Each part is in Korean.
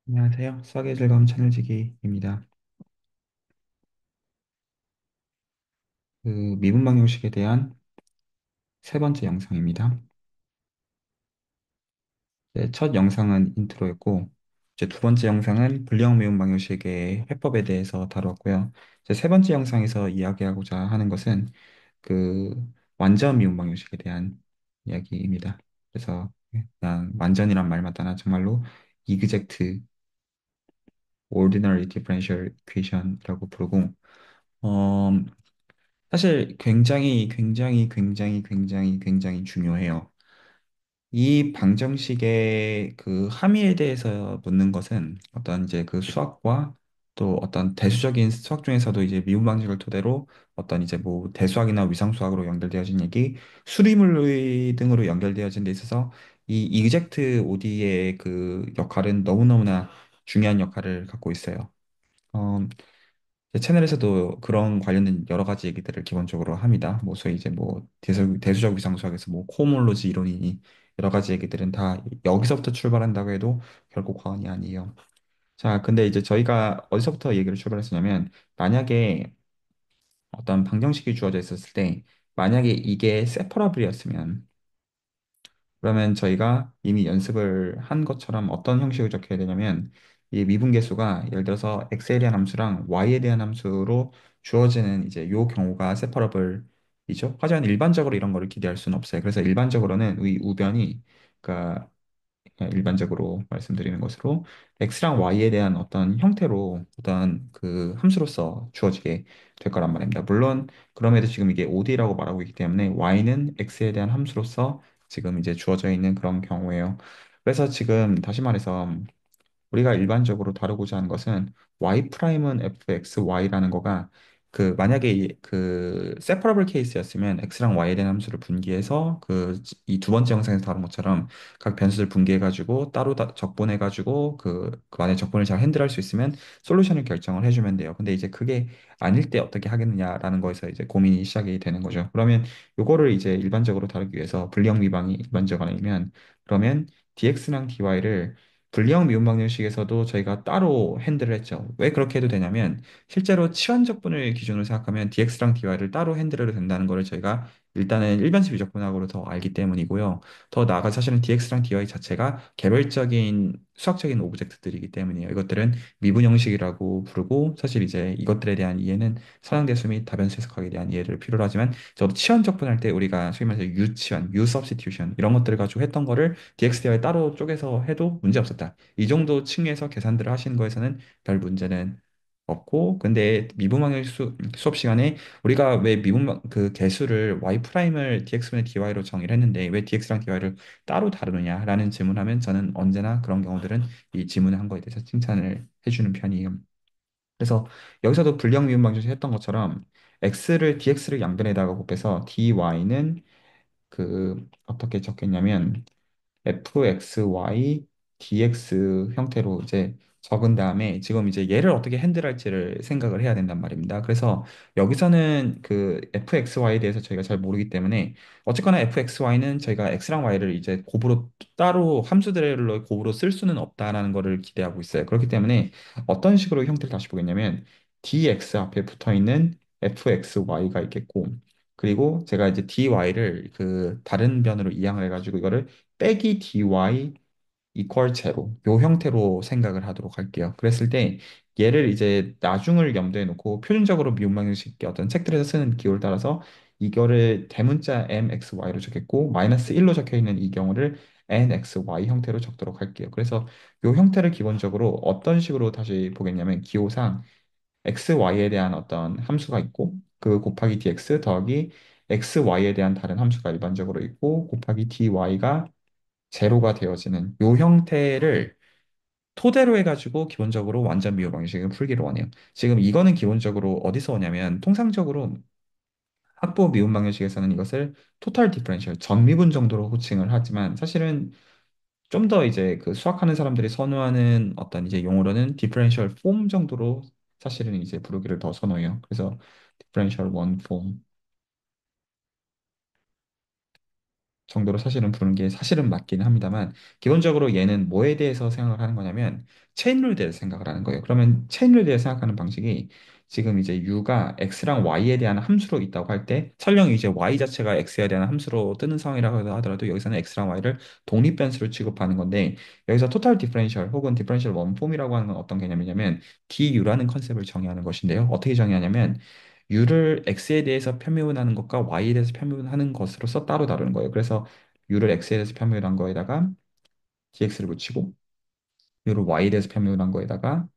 안녕하세요. 수학의 즐거움 채널지기입니다. 미분방 형식에 대한 세 번째 영상입니다. 네, 첫 영상은 인트로였고, 이제 두 번째 영상은 불리형 미분방 형식의 해법에 대해서 다루었고요. 이제 세 번째 영상에서 이야기하고자 하는 것은 그 완전 미분방 형식에 대한 이야기입니다. 그래서 그냥 완전이란 말마다나 정말로 exact ordinary differential equation이라고 부르고, 어, 사실 굉장히 중요해요. 이 방정식의 그 함의에 대해서 묻는 것은 어떤 이제 그 수학과 또 어떤 대수적인 수학 중에서도 이제 미분 방식을 토대로 어떤 이제 뭐 대수학이나 위상수학으로 연결되어진 얘기, 수리물 등으로 연결되어진 데 있어서 이 이젝트 OD의 그 역할은 너무너무나 중요한 역할을 갖고 있어요. 어, 제 채널에서도 그런 관련된 여러 가지 얘기들을 기본적으로 합니다. 뭐 소위 이제 뭐 대수적 위상수학에서 뭐 코호몰로지 이론이니 여러 가지 얘기들은 다 여기서부터 출발한다고 해도 결코 과언이 아니에요. 자, 근데 이제 저희가 어디서부터 얘기를 출발했었냐면 만약에 어떤 방정식이 주어져 있었을 때 만약에 이게 세퍼러블이었으면 그러면 저희가 이미 연습을 한 것처럼 어떤 형식을 적혀야 되냐면 이 미분계수가 예를 들어서 x에 대한 함수랑 y에 대한 함수로 주어지는 이제 요 경우가 세퍼러블이죠. 하지만 일반적으로 이런 거를 기대할 수는 없어요. 그래서 일반적으로는 이 우변이 그러니까 그냥 일반적으로 말씀드리는 것으로 x랑 y에 대한 어떤 형태로 어떤 그 함수로서 주어지게 될 거란 말입니다. 물론 그럼에도 지금 이게 OD라고 말하고 있기 때문에 y는 x에 대한 함수로서 지금 이제 주어져 있는 그런 경우예요. 그래서 지금 다시 말해서 우리가 일반적으로 다루고자 하는 것은 y 프라임은 fxy라는 거가 그 만약에 그 separable case였으면 x랑 y에 대한 함수를 분기해서 그 이 두 번째 영상에서 다룬 것처럼 각 변수를 분기해가지고 따로 적분해가지고 그 안에 적분을 잘 핸들할 수 있으면 솔루션을 결정을 해주면 돼요. 근데 이제 그게 아닐 때 어떻게 하겠느냐라는 거에서 이제 고민이 시작이 되는 거죠. 그러면 요거를 이제 일반적으로 다루기 위해서 불리형 미방이 일반적으로 아니면 그러면 dx랑 dy를 불리형 미분 방정식에서도 저희가 따로 핸들을 했죠. 왜 그렇게 해도 되냐면 실제로 치환적분을 기준으로 생각하면 dx랑 dy를 따로 핸들을 된다는 거를 저희가 일단은 일반식 미적분학으로 더 알기 때문이고요. 더 나아가 사실은 dx랑 dy 자체가 개별적인 수학적인 오브젝트들이기 때문이에요. 이것들은 미분 형식이라고 부르고 사실 이제 이것들에 대한 이해는 선형대수 및 다변수 해석학에 대한 이해를 필요로 하지만 저도 치환적분할 때 우리가 소위 말해서 유치환, 유서브스티튜션 이런 것들을 가지고 했던 거를 DXDY 따로 쪼개서 해도 문제 없었다. 이 정도 층에서 계산들을 하시는 거에서는 별 문제는 없고, 근데 미분방향 수업 시간에 우리가 왜 미분방 그 개수를 y 프라임을 dx분의 dy로 정의를 했는데 왜 dx랑 dy를 따로 다루느냐라는 질문하면 저는 언제나 그런 경우들은 이 질문을 한 거에 대해서 칭찬을 해주는 편이에요. 그래서 여기서도 불량 미분 방정식 했던 것처럼 dx를 양변에다가 곱해서 dy는 그 어떻게 적겠냐면 fxy dx 형태로 이제 적은 다음에 지금 이제 얘를 어떻게 핸들할지를 생각을 해야 된단 말입니다. 그래서 여기서는 그 fxy에 대해서 저희가 잘 모르기 때문에 어쨌거나 fxy는 저희가 x랑 y를 이제 곱으로 따로 함수들로 곱으로 쓸 수는 없다라는 거를 기대하고 있어요. 그렇기 때문에 어떤 식으로 형태를 다시 보겠냐면 dx 앞에 붙어 있는 fxy가 있겠고 그리고 제가 이제 dy를 그 다른 변으로 이항을 해가지고 이거를 빼기 dy equal 제로 요 형태로 생각을 하도록 할게요. 그랬을 때 얘를 이제 나중을 염두에 놓고 표준적으로 미분방정식 어떤 책들에서 쓰는 기호를 따라서 이거를 대문자 mxy로 적겠고 마이너스 1로 적혀 있는 이 경우를 nxy 형태로 적도록 할게요. 그래서 요 형태를 기본적으로 어떤 식으로 다시 보겠냐면 기호상 xy에 대한 어떤 함수가 있고 그 곱하기 dx 더하기 xy에 대한 다른 함수가 일반적으로 있고 곱하기 dy가 제로가 되어지는 요 형태를 토대로 해가지고 기본적으로 완전 미분 방식을 풀기를 원해요. 지금 이거는 기본적으로 어디서 오냐면 통상적으로 학부 미분 방정식에서는 이것을 토탈 디퍼런셜 전미분 정도로 호칭을 하지만 사실은 좀 더 이제 그 수학하는 사람들이 선호하는 어떤 이제 용어로는 디퍼런셜 폼 정도로 사실은 이제 부르기를 더 선호해요. 그래서 디퍼런셜 원 폼. 정도로 사실은 부르는 게 사실은 맞기는 합니다만 기본적으로 얘는 뭐에 대해서 생각을 하는 거냐면 체인룰에 대해서 생각을 하는 거예요. 그러면 체인룰에 대해서 생각하는 방식이 지금 이제 u가 x랑 y에 대한 함수로 있다고 할 때 설령 이제 y 자체가 x에 대한 함수로 뜨는 상황이라고 하더라도 여기서는 x랑 y를 독립 변수로 취급하는 건데 여기서 토탈 디퍼런셜 혹은 디퍼런셜 원폼이라고 하는 건 어떤 개념이냐면 du라는 컨셉을 정의하는 것인데요. 어떻게 정의하냐면 u를 x에 대해서 편미분하는 것과 y에 대해서 편미분하는 것으로서 따로 다루는 거예요. 그래서 u를 x에 대해서 편미분한 거에다가 dx를 붙이고 요를 y에 대해서 편미분한 거에다가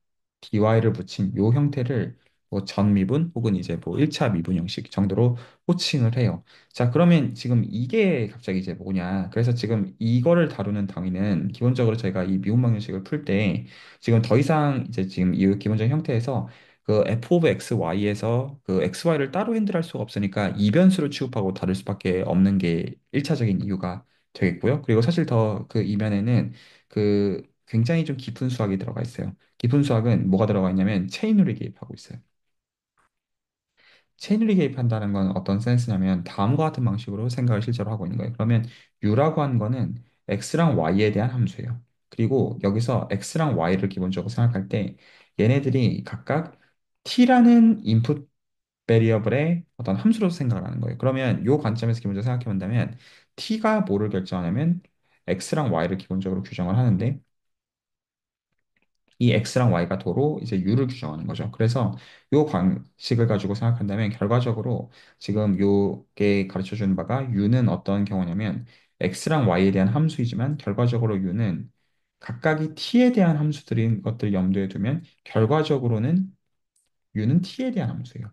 dy를 붙인 요 형태를 뭐 전미분 혹은 이제 뭐 1차 미분 형식 정도로 호칭을 해요. 자, 그러면 지금 이게 갑자기 이제 뭐냐. 그래서 지금 이거를 다루는 단위는 기본적으로 저희가 이 미분방 형식을 풀 때 지금 더 이상 이제 지금 이 기본적인 형태에서 그 f of x, y에서 그 x, y를 따로 핸들할 수가 없으니까 이변수로 취급하고 다룰 수밖에 없는 게 1차적인 이유가 되겠고요. 그리고 사실 더 그 이면에는 그 굉장히 좀 깊은 수학이 들어가 있어요. 깊은 수학은 뭐가 들어가 있냐면 체인룰이 개입하고 있어요. 체인룰이 개입한다는 건 어떤 센스냐면 다음과 같은 방식으로 생각을 실제로 하고 있는 거예요. 그러면 U라고 하는 거는 X랑 Y에 대한 함수예요. 그리고 여기서 X랑 Y를 기본적으로 생각할 때 얘네들이 각각 T라는 인풋 베리어블의 어떤 함수로 생각을 하는 거예요. 그러면 이 관점에서 기본적으로 생각해 본다면 T가 뭐를 결정하냐면 X랑 Y를 기본적으로 규정을 하는데 이 x랑 y가 도로 이제 u를 규정하는 거죠. 그래서 요 방식을 가지고 생각한다면 결과적으로 지금 요게 가르쳐 주는 바가 u는 어떤 경우냐면 x랑 y에 대한 함수이지만 결과적으로 u는 각각이 t에 대한 함수들인 것들 염두에 두면 결과적으로는 u는 t에 대한 함수예요.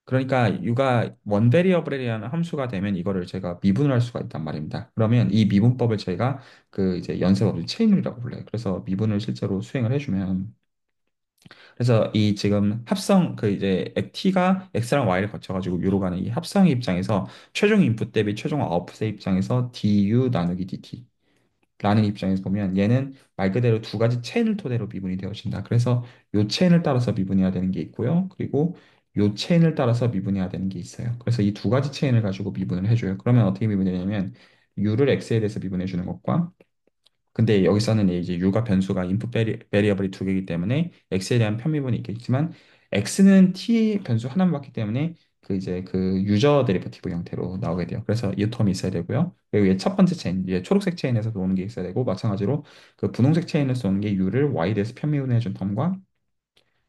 그러니까 u가 원 베리어블에 대한 함수가 되면 이거를 제가 미분을 할 수가 있단 말입니다. 그러면 이 미분법을 저희가 그 이제 연쇄법을 체인룰이라고 불러요. 그래서 미분을 실제로 수행을 해주면 그래서 이 지금 합성 그 이제 t가 x랑 y를 거쳐가지고 u로 가는 이 합성의 입장에서 최종 인풋 대비 최종 아웃풋의 입장에서 du 나누기 dt 라는 입장에서 보면 얘는 말 그대로 두 가지 체인을 토대로 미분이 되어진다. 그래서 요 체인을 따라서 미분해야 되는 게 있고요. 그리고 요 체인을 따라서 미분해야 되는 게 있어요. 그래서 이 두 가지 체인을 가지고 미분을 해줘요. 그러면 어떻게 미분이 되냐면 u를 x에 대해서 미분해 주는 것과 근데 여기서는 이제 u가 변수가 인풋 베리어블이 두 개이기 때문에 x에 대한 편미분이 있겠지만 x는 t 변수 하나만 받기 때문에 그 이제 그 유저 데리버티브 형태로 나오게 돼요. 그래서 이 텀이 있어야 되고요. 그리고 이첫 번째 체인, 이제 초록색 체인에서 오는 게 있어야 되고 마찬가지로 그 분홍색 체인에서 오는 게 u를 y에 대해서 편미분해 준 텀과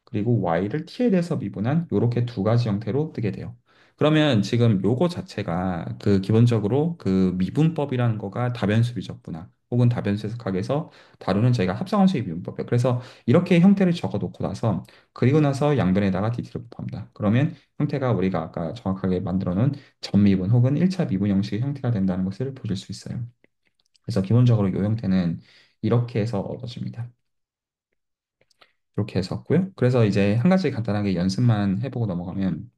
그리고 y를 t에 대해서 미분한 요렇게 두 가지 형태로 뜨게 돼요. 그러면 지금 요거 자체가 그 기본적으로 그 미분법이라는 거가 다변수 비적분학 혹은 다변수 해석학에서 다루는 저희가 합성함수의 미분법이에요. 그래서 이렇게 형태를 적어 놓고 나서 그리고 나서 양변에다가 dt를 곱합니다. 그러면 형태가 우리가 아까 정확하게 만들어 놓은 전미분 혹은 1차 미분 형식의 형태가 된다는 것을 보실 수 있어요. 그래서 기본적으로 요 형태는 이렇게 해서 얻어집니다. 이렇게 했었고요. 그래서 이제 한 가지 간단하게 연습만 해보고 넘어가면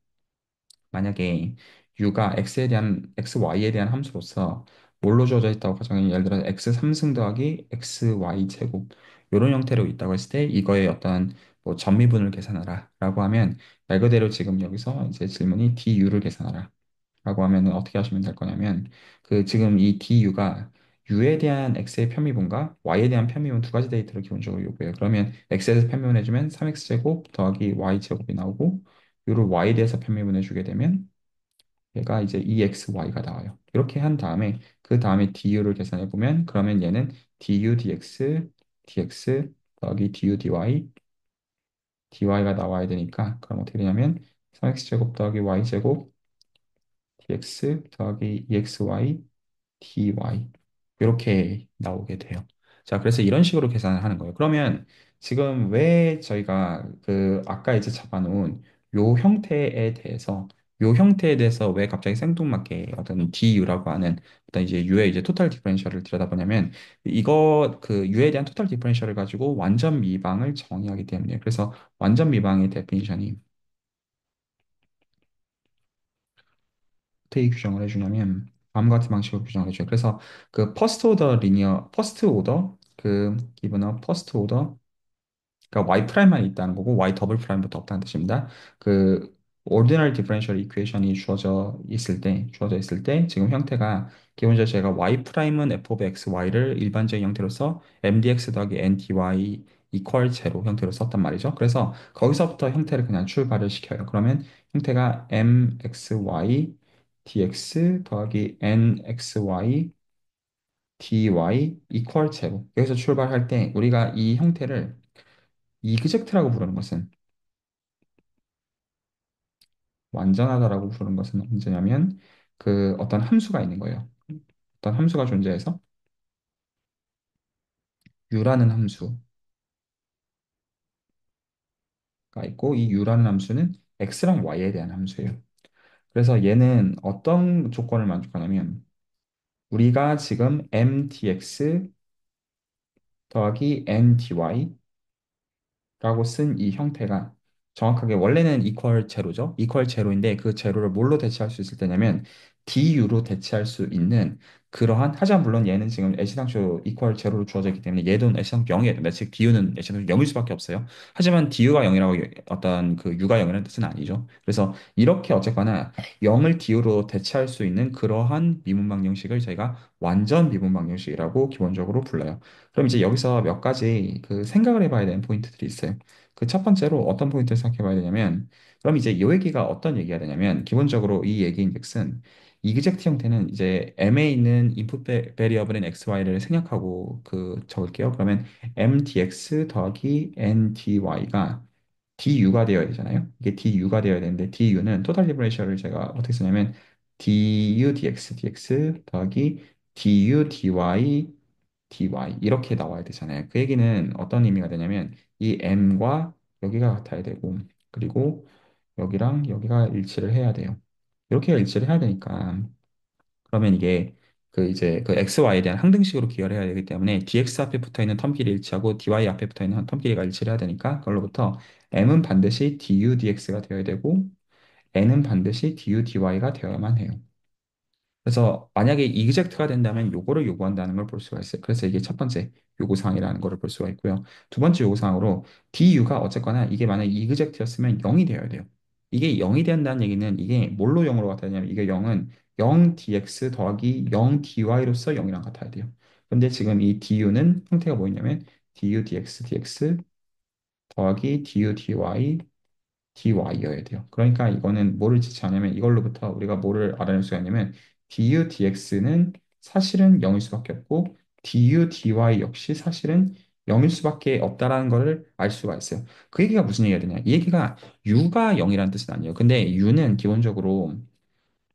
만약에 u가 y에 대한 함수로서 뭘로 주어져 있다고 가정해 예를 들어 x 3승 더하기 xy 제곱 이런 형태로 있다고 했을 때 이거의 어떤 뭐 전미분을 계산하라 라고 하면 말 그대로 지금 여기서 이제 질문이 du를 계산하라 라고 하면은 어떻게 하시면 될 거냐면 그 지금 이 du가 u에 대한 x의 편미분과 y에 대한 편미분 두 가지 데이터를 기본적으로 요구해요. 그러면 x에서 편미분해주면 3x제곱 더하기 y제곱이 나오고 u를 y에 대해서 편미분해주게 되면 얘가 이제 2xy가 나와요. 이렇게 한 다음에 그 다음에 du를 계산해 보면 그러면 얘는 du dx 더하기 du dy가 나와야 되니까 그럼 어떻게 되냐면 3x제곱 더하기 y제곱 dx 더하기 2xy dy 이렇게 나오게 돼요. 자, 그래서 이런 식으로 계산을 하는 거예요. 그러면 지금 왜 저희가 그 아까 이제 잡아놓은 요 형태에 대해서 왜 갑자기 생뚱맞게 어떤 du라고 하는 어떤 이제 u의 이제 토탈 디퍼런셜을 들여다보냐면 이거 그 u에 대한 토탈 디퍼런셜을 가지고 완전 미방을 정의하기 때문에 그래서 완전 미방의 데피니션이 어떻게 규정을 해주냐면 다음과 같은 방식으로 규정을 해줘요. 그래서 그 퍼스트 오더 그 기브너 퍼스트 오더 그러니까 y 프라임만 있다는 거고 y 더블 프라임부터 없다는 뜻입니다. 그 ordinary differential equation이 주어져 있을 때 지금 형태가 기본적으로 제가 y 프라임은 f of x, y를 일반적인 형태로 써 mdx 더하기 ndy equal 제로 형태로 썼단 말이죠. 그래서 거기서부터 형태를 그냥 출발을 시켜요. 그러면 형태가 mxy dx 더하기 nxy dy equal 제로. 여기서 출발할 때 우리가 이 형태를 이그젝트라고 부르는 것은 완전하다라고 부르는 것은 언제냐면 그 어떤 함수가 있는 거예요. 어떤 함수가 존재해서 u라는 함수가 있고 이 u라는 함수는 x랑 y에 대한 함수예요. 그래서 얘는 어떤 조건을 만족하냐면 우리가 지금 mdx 더하기 ndy 라고 쓴 이 형태가 정확하게 원래는 이퀄 제로죠. 이퀄 제로인데 그 제로를 뭘로 대체할 수 있을 때냐면 du로 대체할 수 있는 그러한 하지만 물론 얘는 지금 애시당초 이퀄 제로로 주어져 있기 때문에 얘도 애시당초 0이 됩니다. 즉 du는 애시당초 0일 수밖에 없어요. 하지만 du가 0이라고 어떤 그 u가 0이라는 뜻은 아니죠. 그래서 이렇게 어쨌거나 0을 du로 대체할 수 있는 그러한 미분 방정식을 저희가 완전 미분 방정식이라고 기본적으로 불러요. 그럼 이제 여기서 몇 가지 그 생각을 해봐야 되는 포인트들이 있어요. 그 첫 번째로 어떤 포인트를 생각해 봐야 되냐면, 그럼 이제 이 얘기가 어떤 얘기가 되냐면, 기본적으로 이 얘기인즉슨 이그젝트 형태는 이제 M에 있는 인풋 베리어블인 XY를 생략하고 그 적을게요. 그러면 MDX 더하기 NDY가 DU가 되어야 되잖아요. 이게 DU가 되어야 되는데 DU는 토탈 리버레이션을 제가 어떻게 쓰냐면 DU DX DX 더하기 DU DY dy 이렇게 나와야 되잖아요. 그 얘기는 어떤 의미가 되냐면 이 m과 여기가 같아야 되고 그리고 여기랑 여기가 일치를 해야 돼요. 이렇게 일치를 해야 되니까 그러면 이게 그 이제 그 xy에 대한 항등식으로 기혈해야 되기 때문에 dx 앞에 붙어 있는 텀끼리 일치하고 dy 앞에 붙어 있는 텀끼리가 일치를 해야 되니까 그걸로부터 m은 반드시 du dx가 되어야 되고 n은 반드시 du dy가 되어야만 해요. 그래서 만약에 이그젝트가 된다면 요거를 요구한다는 걸 볼 수가 있어요. 그래서 이게 첫 번째 요구사항이라는 거를 볼 수가 있고요. 두 번째 요구사항으로 DU가 어쨌거나 이게 만약에 이그젝트였으면 0이 되어야 돼요. 이게 0이 된다는 얘기는 이게 뭘로 0으로 같아야 되냐면 이게 0은 0dx 더하기 0dy로서 0이랑 같아야 돼요. 근데 지금 이 DU는 형태가 뭐였냐면 DU dx dx 더하기 DU dy dy여야 돼요. 그러니까 이거는 뭐를 지칭하냐면 이걸로부터 우리가 뭐를 알아낼 수가 있냐면 du dx는 사실은 0일 수밖에 없고 du dy 역시 사실은 0일 수밖에 없다라는 것을 알 수가 있어요. 그 얘기가 무슨 얘기가 되냐? 이 얘기가 u가 0이라는 뜻은 아니에요. 근데 u는 기본적으로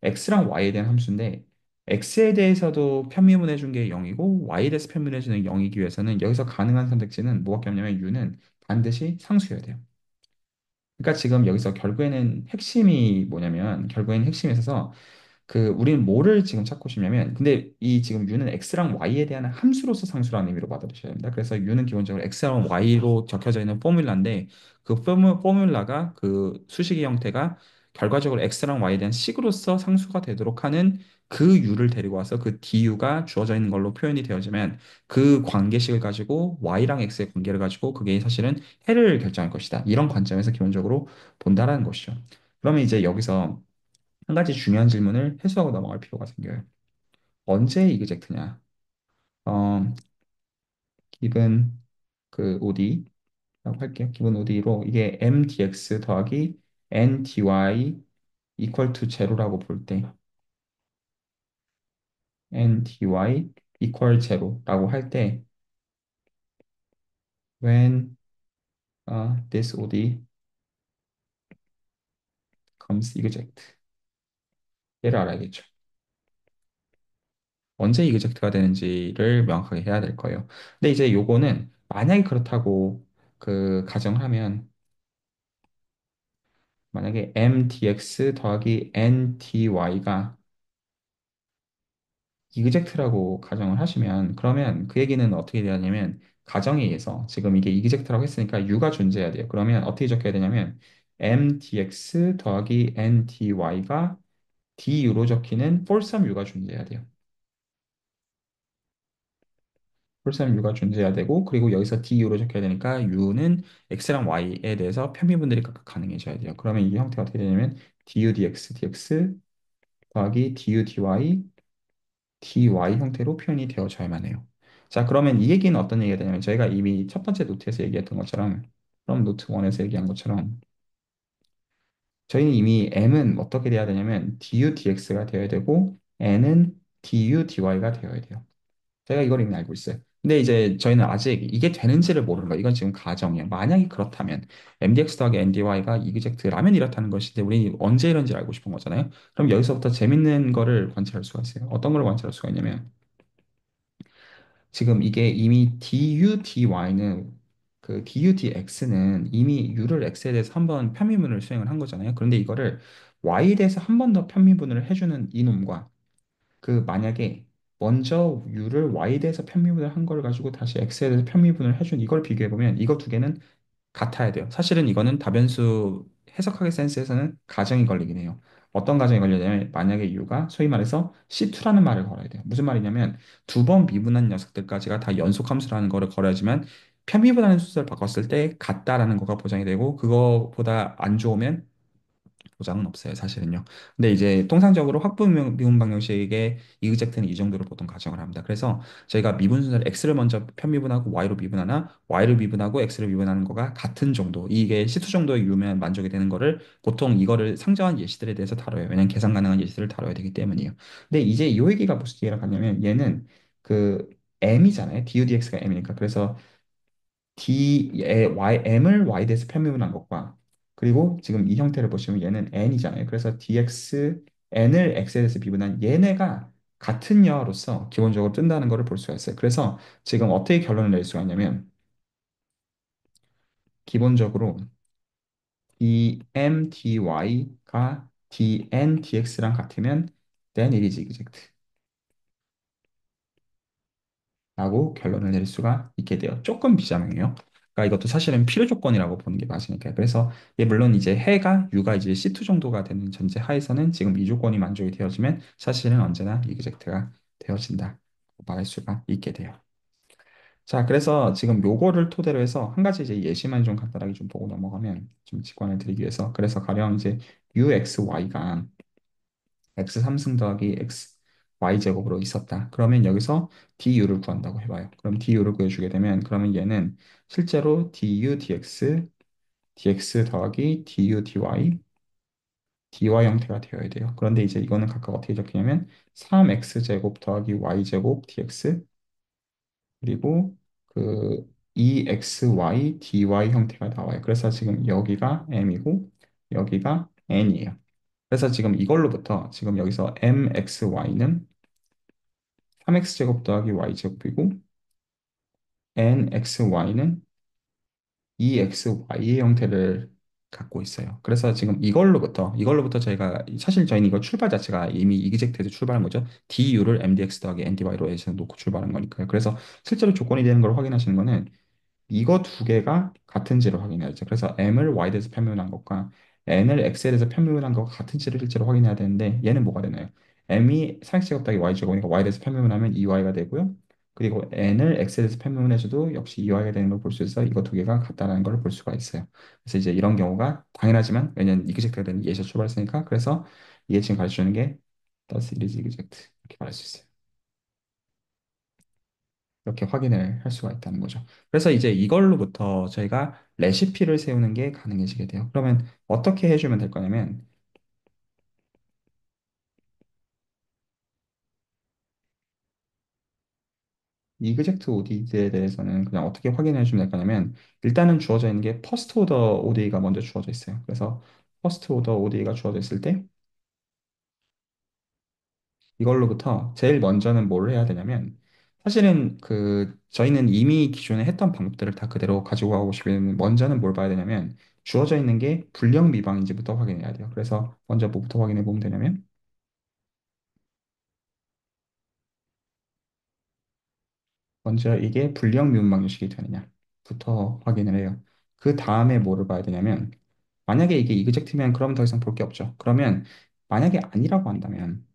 x랑 y에 대한 함수인데 x에 대해서도 편미분해 준 게 0이고 y에 대해서 편미분해 주는 0이기 위해서는 여기서 가능한 선택지는 뭐밖에 없냐면 u는 반드시 상수여야 돼요. 그러니까 지금 여기서 결국에는 핵심이 뭐냐면 결국에는 핵심에 있어서 그 우리는 뭐를 지금 찾고 싶냐면 근데 이 지금 u는 x랑 y에 대한 함수로서 상수라는 의미로 받아들이셔야 됩니다. 그래서 u는 기본적으로 x랑 y로 적혀져 있는 포뮬라인데 그 포뮬라가 그 수식의 형태가 결과적으로 x랑 y에 대한 식으로서 상수가 되도록 하는 그 u를 데리고 와서 그 du가 주어져 있는 걸로 표현이 되어지면 그 관계식을 가지고 y랑 x의 관계를 가지고 그게 사실은 해를 결정할 것이다. 이런 관점에서 기본적으로 본다라는 것이죠. 그러면 이제 여기서 한 가지 중요한 질문을 해소하고 넘어갈 필요가 생겨요. 언제 이그젝트냐? 어, 기본 그 OD라고 할게요. 기본 OD로 이게 MDX 더하기 NDY equal to 제로라고 볼 때, NDY equal 제로라고 할 때, when this OD comes exact. 얘를 알아야겠죠. 언제 이그젝트가 되는지를 명확하게 해야 될 거예요. 근데 이제 요거는 만약에 그렇다고 그 가정하면 만약에 mdx 더하기 ndy가 이그젝트라고 가정을 하시면 그러면 그 얘기는 어떻게 되냐면 가정에 의해서 지금 이게 이그젝트라고 했으니까 u가 존재해야 돼요. 그러면 어떻게 적혀야 되냐면 mdx 더하기 ndy가 du로 적히는 폴섬 u가 존재해야 돼요. 풀셈 U가 존재해야 되고, 그리고 여기서 DU로 적혀야 되니까 U는 X랑 Y에 대해서 편미분들이 각각 가능해져야 돼요. 그러면 이 형태가 어떻게 되냐면 du dx 더하기 du dy 형태로 표현이 되어져야만 해요. 자, 그러면 이 얘기는 어떤 얘기가 되냐면 저희가 이미 첫 번째 노트에서 얘기했던 것처럼, 그럼 노트 1에서 얘기한 것처럼 저희는 이미 m은 어떻게 돼야 되냐면 du dx가 되어야 되고 n은 du dy가 되어야 돼요. 제가 이걸 이미 알고 있어요. 근데 이제 저희는 아직 이게 되는지를 모르는 거예요. 이건 지금 가정이에요. 만약에 그렇다면 mdx 더하기 ndy가 이그젝트라면 이렇다는 것인데 우리 언제 이런지 알고 싶은 거잖아요. 그럼 여기서부터 재밌는 거를 관찰할 수가 있어요. 어떤 걸 관찰할 수가 있냐면 지금 이게 이미 du dy는 그 du dx는 이미 u를 x에 대해서 한번 편미분을 수행을 한 거잖아요. 그런데 이거를 y에 대해서 한 번 더 편미분을 해주는 이놈과 그 만약에 먼저 u를 y에 대해서 편미분을 한 걸 가지고 다시 x에 대해서 편미분을 해준 이걸 비교해 보면 이거 두 개는 같아야 돼요. 사실은 이거는 다변수 해석하기 센스에서는 가정이 걸리긴 해요. 어떤 가정이 걸리냐면 만약에 u가 소위 말해서 C2라는 말을 걸어야 돼요. 무슨 말이냐면 두 번 미분한 녀석들까지가 다 연속 함수라는 거를 걸어야지만 편미분하는 순서를 바꿨을 때 같다라는 거가 보장이 되고 그거보다 안 좋으면 보장은 없어요, 사실은요. 근데 이제 통상적으로 확부 미분 방정식의 이의젝트는 이 정도로 보통 가정을 합니다. 그래서 저희가 미분 순서를 x를 먼저 편미분하고 y로 미분하나 y를 미분하고 x를 미분하는 거가 같은 정도, 이게 시수 정도의 유면 만족이 되는 거를 보통 이거를 상정한 예시들에 대해서 다뤄요. 왜냐면 계산 가능한 예시들을 다뤄야 되기 때문이에요. 근데 이제 이 얘기가 무슨 얘기를 하냐면 얘는 그 m이잖아요. du dx가 m이니까. 그래서 m을 y 대해서 편미분한 것과 그리고 지금 이 형태를 보시면 얘는 n이잖아요. 그래서 n을 x에 대해서 미분한 얘네가 같은 여로서 기본적으로 뜬다는 것을 볼 수가 있어요. 그래서 지금 어떻게 결론을 낼 수가 있냐면 기본적으로 dm dy가 dn dx랑 같으면 then it is exact. 라고 결론을 내릴 수가 있게 돼요. 조금 비자명이에요. 그러니까 이것도 사실은 필요 조건이라고 보는 게 맞으니까요. 그래서 얘 물론 이제 해가 U가 이제 C2 정도가 되는 전제 하에서는 지금 이 조건이 만족이 되어지면 사실은 언제나 이그젝트가 되어진다. 말할 수가 있게 돼요. 자, 그래서 지금 요거를 토대로 해서 한 가지 이제 예시만 좀 간단하게 좀 보고 넘어가면 좀 직관을 드리기 위해서 그래서 가령 이제 UXY가 x 3승 더하기 x y제곱으로 있었다. 그러면 여기서 du를 구한다고 해봐요. 그럼 du를 구해주게 되면 그러면 얘는 실제로 du dx 더하기 du dy 형태가 되어야 돼요. 그런데 이제 이거는 각각 어떻게 적히냐면 3x제곱 더하기 y제곱 dx 그리고 그 2xy dy 형태가 나와요. 그래서 지금 여기가 m이고 여기가 n이에요. 그래서 지금 이걸로부터 지금 여기서 mxy는 3x제곱 더하기 y제곱이고 nxy는 2xy의 형태를 갖고 있어요. 그래서 지금 이걸로부터 저희가 사실 저희는 이거 출발 자체가 이미 이그젝트에서 출발한 거죠. du를 mdx 더하기 ndy로 해서 놓고 출발한 거니까요. 그래서 실제로 조건이 되는 걸 확인하시는 거는 이거 두 개가 같은지를 확인해야죠. 그래서 m을 y에 대해서 편미분한 것과 n을 x에 대해서 편미분한 것과 같은지를 실제로 확인해야 되는데 얘는 뭐가 되나요? m이 3x제곱 더하기 y제곱이니까 y에 대해서 편미분하면 2y가 되고요. 그리고 n을 x에 대해서 편미분해줘도 역시 2y가 되는 걸 볼 수 있어서 이거 두 개가 같다라는 걸 볼 수가 있어요. 그래서 이제 이런 경우가 당연하지만 왜냐면 이그젝트가 되는 예시가 출발했으니까 그래서 이게 지금 가르쳐주는 게 does it is exact 이렇게 말할 수 있어요. 이렇게 확인을 할 수가 있다는 거죠. 그래서 이제 이걸로부터 저희가 레시피를 세우는 게 가능해지게 돼요. 그러면 어떻게 해주면 될 거냐면 이그젝트 ODE에 대해서는 그냥 어떻게 확인해 주면 될 거냐면 일단은 주어져 있는 게 퍼스트 오더 ODE가 먼저 주어져 있어요. 그래서 퍼스트 오더 ODE가 주어져 있을 때 이걸로부터 제일 먼저는 뭘 해야 되냐면 사실은 그 저희는 이미 기존에 했던 방법들을 다 그대로 가지고 가고 싶으면 먼저는 뭘 봐야 되냐면 주어져 있는 게 불량 미방인지부터 확인해야 돼요. 그래서 먼저 뭐부터 확인해 보면 되냐면 먼저 이게 불량 미분 방정식이 되느냐부터 확인을 해요. 그 다음에 뭐를 봐야 되냐면 만약에 이게 이그젝트면 그럼 더 이상 볼 게 없죠. 그러면 만약에 아니라고 한다면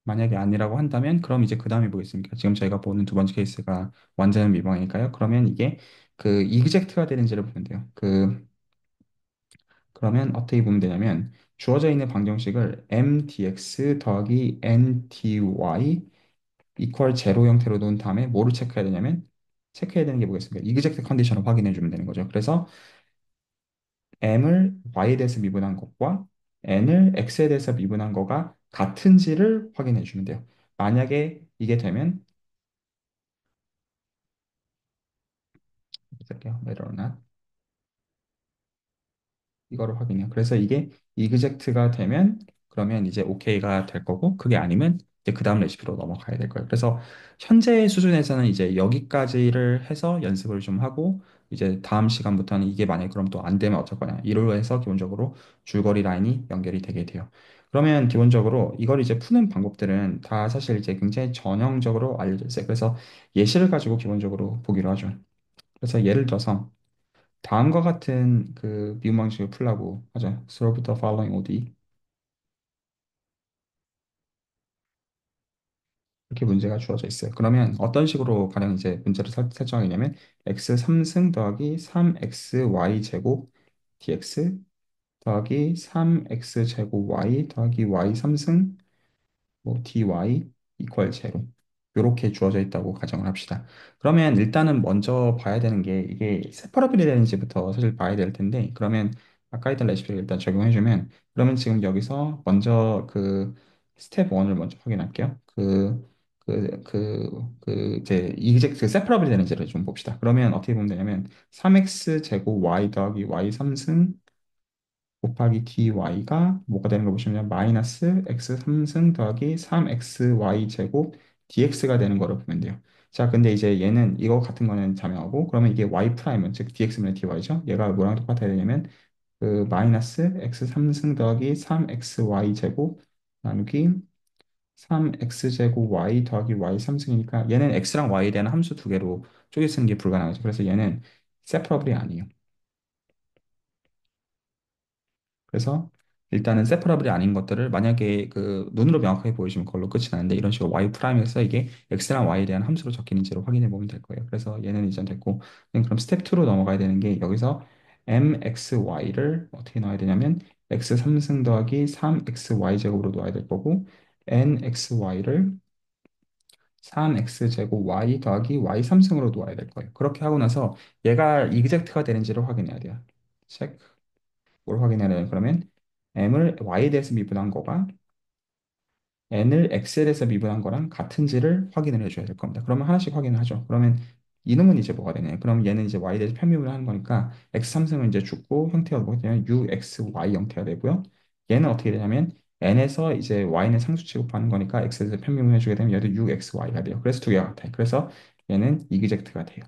만약에 아니라고 한다면 그럼 이제 그 다음에 뭐겠습니까? 지금 저희가 보는 두 번째 케이스가 완전 미방이니까요. 그러면 이게 그 이그젝트가 되는지를 보면 돼요. 그러면 어떻게 보면 되냐면 주어져 있는 방정식을 mdx 더하기 ndy 이퀄 제로 형태로 놓은 다음에 뭐를 체크해야 되냐면 체크해야 되는 게 뭐겠습니까? 이그젝트 컨디션을 확인해 주면 되는 거죠. 그래서 m을 y에 대해서 미분한 것과 n을 x에 대해서 미분한 거가 같은지를 확인해 주면 돼요. 만약에 이게 되면 볼게요. whether or not 이거를 확인해요. 그래서 이게 이그젝트가 되면 그러면 이제 오케이가 될 거고 그게 아니면 이제 그 다음 레시피로 넘어가야 될 거예요. 그래서 현재 수준에서는 이제 여기까지를 해서 연습을 좀 하고 이제 다음 시간부터는 이게 만약에 그럼 또 안 되면 어쩔 거냐 이걸로 해서 기본적으로 줄거리 라인이 연결이 되게 돼요. 그러면 기본적으로 이걸 이제 푸는 방법들은 다 사실 이제 굉장히 전형적으로 알려져 있어요. 그래서 예시를 가지고 기본적으로 보기로 하죠. 그래서 예를 들어서 다음과 같은 그 미분 방식을 풀라고 하죠. Solve the following ODE. 이렇게 문제가 주어져 있어요. 그러면 어떤 식으로 가령 이제 문제를 설정하겠냐면 x 3승 더하기 3xy 제곱 dx 더하기 3x 제곱 y 더하기 y 3승 뭐 dy 이퀄 제로 이렇게 주어져 있다고 가정을 합시다. 그러면 일단은 먼저 봐야 되는 게 이게 세퍼러블이 되는지부터 사실 봐야 될 텐데 그러면 아까 했던 레시피를 일단 적용해주면 그러면 지금 여기서 먼저 그 스텝 1을 먼저 확인할게요. 이제 이젝트 세퍼러블이 되는지를 좀 봅시다. 그러면 어떻게 보면 되냐면 3x 제곱 y 더하기 y 3승 곱하기 dy가 뭐가 되는 거 보시면 마이너스 x 3승 더하기 3xy 제곱 dx가 되는 거를 보면 돼요. 자, 근데 이제 얘는 이거 같은 거는 자명하고 그러면 이게 y 프라임은 즉 dx분의 dy죠. 얘가 뭐랑 똑같아야 되냐면 그 마이너스 x 3승 더하기 3xy 제곱 나누기 3x 제곱 y 더하기 y 3승이니까 얘는 x랑 y에 대한 함수 두 개로 쪼개 쓰는 게 불가능하죠. 그래서 얘는 세퍼러블이 아니에요. 그래서 일단은 세퍼러블이 아닌 것들을 만약에 그 눈으로 명확하게 보여주면 그걸로 끝이 나는데 이런 식으로 y 프라임에서 이게 x랑 y에 대한 함수로 적히는지를 확인해 보면 될 거예요. 그래서 얘는 이제 됐고 그럼 스텝 2로 넘어가야 되는 게 여기서 mxy를 어떻게 넣어야 되냐면 x 3승 더하기 3xy 제곱으로 넣어야 될 거고 nxy를 3x 제곱 y 더하기 y 3승으로 놓아야 될 거예요. 그렇게 하고 나서 얘가 이그젝트가 되는지를 확인해야 돼요. 체크. 뭘 확인해야 되냐? 그러면 m을 y에 대해서 미분한 거가 n을 x에 대해서 미분한 거랑 같은지를 확인을 해줘야 될 겁니다. 그러면 하나씩 확인을 하죠. 그러면 이놈은 이제 뭐가 되냐? 그럼 얘는 이제 y에 대해서 편미분을 하는 거니까 x 3승은 이제 죽고 형태가 뭐가 되냐면 uxy 형태가 되고요. 얘는 어떻게 되냐면 n에서 이제 y는 상수 취급하는 거니까 x에 대해서 편미분을 해주게 되면 얘도 uxy가 돼요. 그래서 두 개가 같아요. 그래서 얘는 이그젝트가 돼요.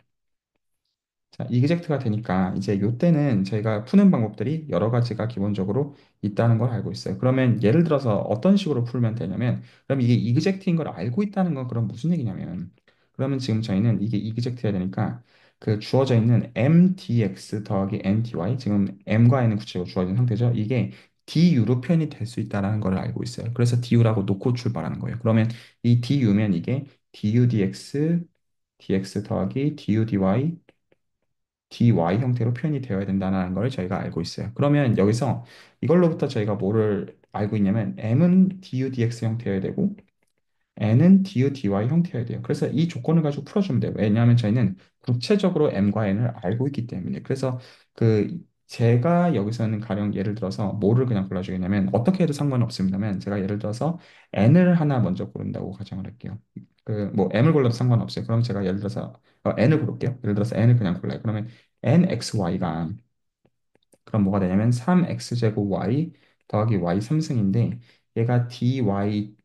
자, 이그젝트가 되니까 이제 이때는 저희가 푸는 방법들이 여러 가지가 기본적으로 있다는 걸 알고 있어요. 그러면 예를 들어서 어떤 식으로 풀면 되냐면 그럼 이게 이그젝트인 걸 알고 있다는 건 그럼 무슨 얘기냐면 그러면 지금 저희는 이게 이그젝트해야 되니까 그 주어져 있는 mdx 더하기 ndy 지금 m과 n은 구체적으로 주어진 상태죠. 이게 du로 표현이 될 수 있다는 걸 알고 있어요. 그래서 du라고 놓고 출발하는 거예요. 그러면 이 du면 이게 du dx dx 더하기 du dy dy 형태로 표현이 되어야 된다는 걸 저희가 알고 있어요. 그러면 여기서 이걸로부터 저희가 뭐를 알고 있냐면 m은 du dx 형태여야 되고 n은 du dy 형태여야 돼요. 그래서 이 조건을 가지고 풀어주면 돼요. 왜냐하면 저희는 구체적으로 m과 n을 알고 있기 때문에. 그래서 그 제가 여기서는 가령 예를 들어서 뭐를 그냥 골라주겠냐면 어떻게 해도 상관은 없습니다만 제가 예를 들어서 n을 하나 먼저 고른다고 가정을 할게요. 그 뭐 m을 골라도 상관없어요. 그럼 제가 예를 들어서 n을 고를게요. 예를 들어서 n을 그냥 골라요. 그러면 nxy가 그럼 뭐가 되냐면 3x제곱 y 더하기 y 3승인데 얘가 dy,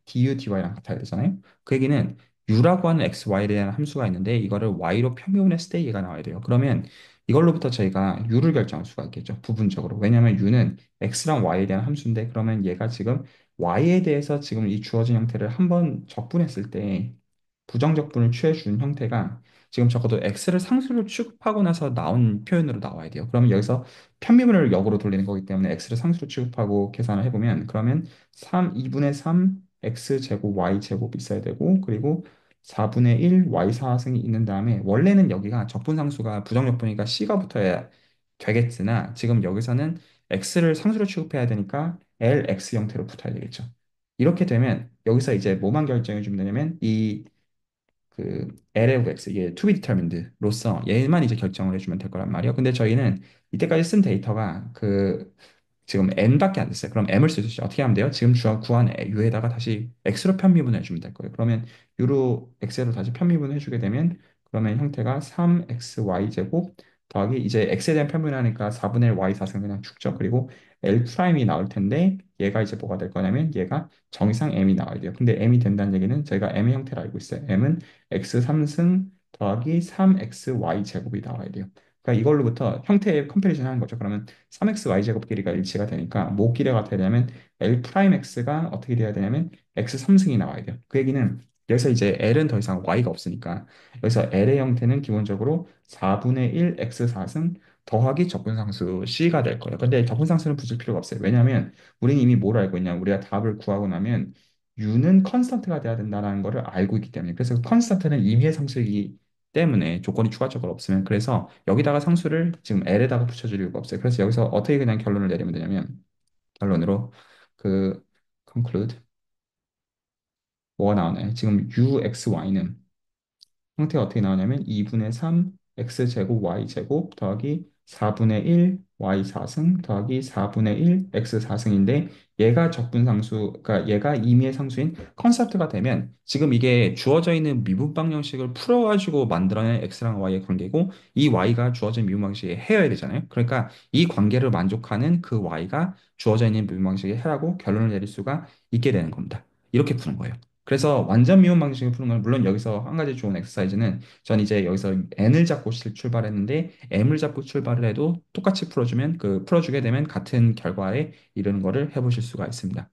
du, dy랑 같아야 되잖아요. 그 얘기는 u라고 하는 xy에 대한 함수가 있는데 이거를 y로 평면했을 때 얘가 나와야 돼요. 그러면 이걸로부터 저희가 u를 결정할 수가 있겠죠. 부분적으로. 왜냐하면 u는 x랑 y에 대한 함수인데 그러면 얘가 지금 y에 대해서 지금 이 주어진 형태를 한번 적분했을 때 부정적분을 취해준 형태가 지금 적어도 x를 상수로 취급하고 나서 나온 표현으로 나와야 돼요. 그러면 여기서 편미분을 역으로 돌리는 거기 때문에 x를 상수로 취급하고 계산을 해보면 그러면 2분의 3 x제곱 y제곱이 있어야 되고 그리고 4분의 1 y4승이 있는 다음에 원래는 여기가 적분상수가 부정적분이니까 c가 붙어야 되겠으나 지금 여기서는 x를 상수로 취급해야 되니까 lx 형태로 붙어야 되겠죠. 이렇게 되면 여기서 이제 뭐만 결정해 주면 되냐면 이 그 LF X 이게 to be determined로서 얘만 이제 결정을 해주면 될 거란 말이에요. 근데 저희는 이때까지 쓴 데이터가 지금 n밖에 안 됐어요. 그럼 m을 쓰듯이 어떻게 하면 돼요? 지금 구한 u에다가 다시 x로 편미분해 주면 될 거예요. 그러면 u로 x로 다시 편미분해 주게 되면 그러면 형태가 3xy 제곱 더하기 이제 x에 대한 편미분하니까 4분의 1 y 4승 그냥 죽죠. 그리고 l 프라임이 나올 텐데 얘가 이제 뭐가 될 거냐면 얘가 정의상 m이 나와야 돼요. 근데 m이 된다는 얘기는 저희가 m의 형태를 알고 있어요. m은 x 3승 더하기 3xy 제곱이 나와야 돼요. 그러니까 이걸로부터 형태의 컴패리즌 하는 거죠. 그러면 3xy 제곱 길이가 일치가 되니까 뭐 길이가 어떻게 되냐면 l 프라임 x가 어떻게 돼야 되냐면 x 3승이 나와야 돼요. 그 얘기는 여기서 이제 l은 더 이상 y가 없으니까 여기서 l의 형태는 기본적으로 4분의 1 x 4승 더하기 적분상수 c가 될 거예요. 근데 적분상수는 붙일 필요가 없어요. 왜냐하면 우리는 이미 뭘 알고 있냐? 우리가 답을 구하고 나면 u는 컨스턴트가 돼야 된다는 거를 알고 있기 때문에 그래서 컨스턴트는 임의의 상수이기 때문에 조건이 추가적으로 없으면 그래서 여기다가 상수를 지금 L에다가 붙여줄 이유가 없어요. 그래서 여기서 어떻게 그냥 결론을 내리면 되냐면 결론으로 그 conclude 뭐가 나오나요? 지금 UXY는 형태가 어떻게 나오냐면 2분의 3 x제곱 y제곱 더하기 4분의 1 y4승 더하기 4분의 1 x4승인데 얘가 적분상수, 그러니까 얘가 임의의 상수인 컨셉트가 되면 지금 이게 주어져 있는 미분 방정식을 풀어가지고 만들어낸 x랑 y의 관계고 이 y가 주어진 미분 방식의 해여야 되잖아요. 그러니까 이 관계를 만족하는 그 y가 주어져 있는 미분 방식의 해라고 결론을 내릴 수가 있게 되는 겁니다. 이렇게 푸는 거예요. 그래서 완전 미분 방식을 푸는 건 물론 여기서 한 가지 좋은 엑서사이즈는 전 이제 여기서 n을 잡고 출발했는데 m을 잡고 출발을 해도 똑같이 풀어주면 풀어주게 되면 같은 결과에 이르는 거를 해보실 수가 있습니다.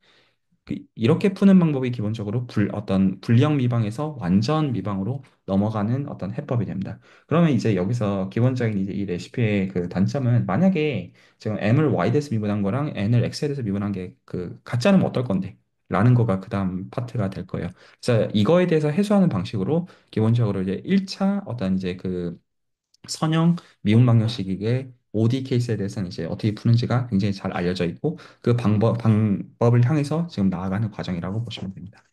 이렇게 푸는 방법이 기본적으로 어떤 불량 미방에서 완전 미방으로 넘어가는 어떤 해법이 됩니다. 그러면 이제 여기서 기본적인 이제 이 레시피의 그 단점은 만약에 지금 m을 y 대해서 미분한 거랑 n을 x에 대해서 미분한 게 같지 않으면 어떨 건데? 라는 거가 그 다음 파트가 될 거예요. 그래서 이거에 대해서 해소하는 방식으로 기본적으로 이제 1차 어떤 이제 선형 미분 방정식의 OD 케이스에 대해서는 이제 어떻게 푸는지가 굉장히 잘 알려져 있고 그 방법을 향해서 지금 나아가는 과정이라고 보시면 됩니다.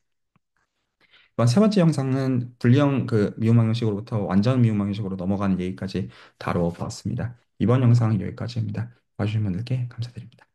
이번 세 번째 영상은 불량 미분 방정식으로부터 완전 미분 방정식으로 넘어가는 얘기까지 다뤄 보았습니다. 이번 영상은 여기까지입니다. 봐주신 분들께 감사드립니다.